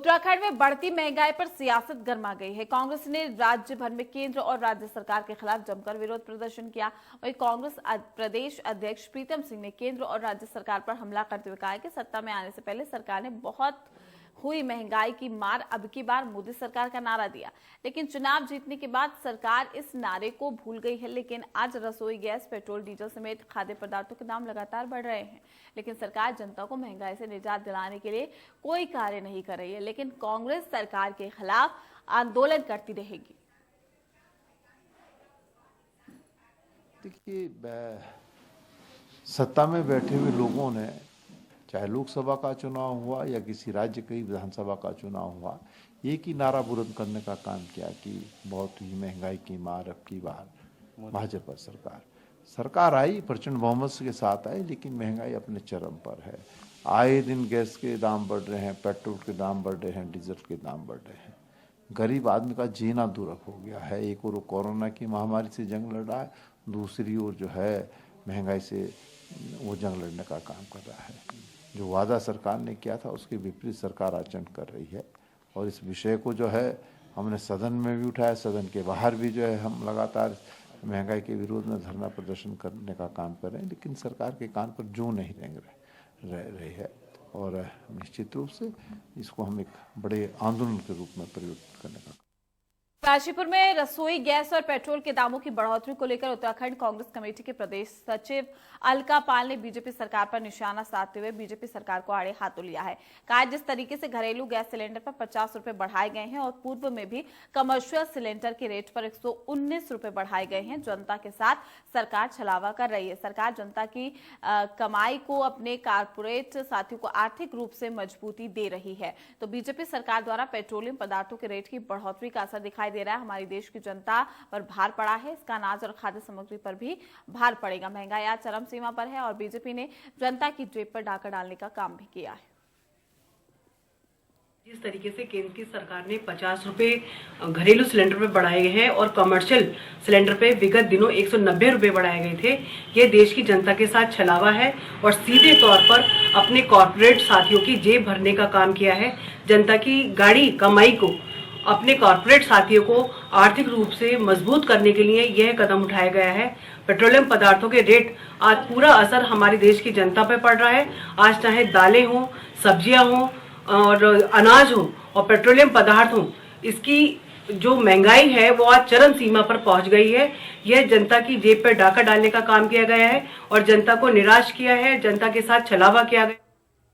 उत्तराखंड में बढ़ती महंगाई पर सियासत गर्मा गई है। कांग्रेस ने राज्य भर में केंद्र और राज्य सरकार के खिलाफ जमकर विरोध प्रदर्शन किया। वहीं कांग्रेस प्रदेश अध्यक्ष प्रीतम सिंह ने केंद्र और राज्य सरकार पर हमला करते हुए कहा कि सत्ता में आने से पहले सरकार ने बहुत हुई महंगाई की मार, अब की बार मोदी सरकार का नारा दिया, लेकिन चुनाव जीतने के बाद सरकार इस नारे को भूल गई है। लेकिन आज रसोई गैस, पेट्रोल, डीजल समेत खाद्य पदार्थों के दाम लगातार बढ़ रहे हैं, लेकिन सरकार जनता को महंगाई से निजात दिलाने के लिए कोई कार्य नहीं कर रही है। लेकिन कांग्रेस सरकार के खिलाफ आंदोलन करती रहेगी। देखिए, सत्ता में बैठे हुए लोगों ने, चाहे लोकसभा का चुनाव हुआ या किसी राज्य की विधानसभा का चुनाव हुआ, एक ही नारा बुलंद करने का काम किया कि बहुत ही महंगाई की मार, अब की बार भाजपा सरकार आई, प्रचंड बहुमत के साथ आई, लेकिन महंगाई अपने चरम पर है। आए दिन गैस के दाम बढ़ रहे हैं, पेट्रोल के दाम बढ़ रहे हैं, डीजल के दाम बढ़ रहे हैं। गरीब आदमी का जीना दुर्लभ हो गया है। एक और कोरोना की महामारी से जंग लड़ रहा है, दूसरी ओर जो है महंगाई से वो जंग लड़ने का काम कर रहा है। जो वादा सरकार ने किया था उसके विपरीत सरकार आचरण कर रही है, और इस विषय को जो है हमने सदन में भी उठाया, सदन के बाहर भी जो है हम लगातार महंगाई के विरोध में धरना प्रदर्शन करने का काम कर रहे हैं, लेकिन सरकार के कान पर जूं नहीं रह रही है। और निश्चित रूप से इसको हम एक बड़े आंदोलन के रूप में परिवर्तित करने का। काशीपुर में रसोई गैस और पेट्रोल के दामों की बढ़ोतरी को लेकर उत्तराखंड कांग्रेस कमेटी के प्रदेश सचिव अलका पाल ने बीजेपी सरकार पर निशाना साधते हुए बीजेपी सरकार को आड़े हाथों लिया है। कहा, जिस तरीके से घरेलू गैस सिलेंडर पर 50 रुपए बढ़ाए गए हैं और पूर्व में भी कमर्शियल सिलेंडर के रेट पर 119 रुपए बढ़ाए गए हैं, जनता के साथ सरकार छलावा कर रही है। सरकार जनता की कमाई को अपने कारपोरेट साथियों को आर्थिक रूप से मजबूती दे रही है। तो बीजेपी सरकार द्वारा पेट्रोलियम पदार्थों के रेट की बढ़ोतरी का असर दिखाई दे रहा है। हमारी देश की जनता पर भार पड़ा है, इसका अनाज और खाद्य सामग्री पर भी भार पड़ेगा। महंगाई आज चरम सीमा पर है और बीजेपी ने जनता की जेब पर डाका डालने का काम भी किया है। जिस तरीके से केंद्र की सरकार ने 50 रुपए घरेलू सिलेंडर पे बढ़ाए हैं और कमर्शियल सिलेंडर पे विगत दिनों 190 रुपए बढ़ाए गए थे, ये देश की जनता के साथ छलावा है और सीधे तौर पर अपने कॉर्पोरेट साथियों की जेब भरने का काम किया है। जनता की गाड़ी कमाई को, अपने कॉर्पोरेट साथियों को आर्थिक रूप से मजबूत करने के लिए यह कदम उठाया गया है। पेट्रोलियम पदार्थों के रेट, आज पूरा असर हमारे देश की जनता पर पड़ रहा है। आज चाहे दालें हों, सब्जियां हों और अनाज हो और पेट्रोलियम पदार्थ हो, इसकी जो महंगाई है वो आज चरम सीमा पर पहुंच गई है। यह जनता की जेब पर डाका डालने का काम किया गया है और जनता को निराश किया है, जनता के साथ छलावा किया गया।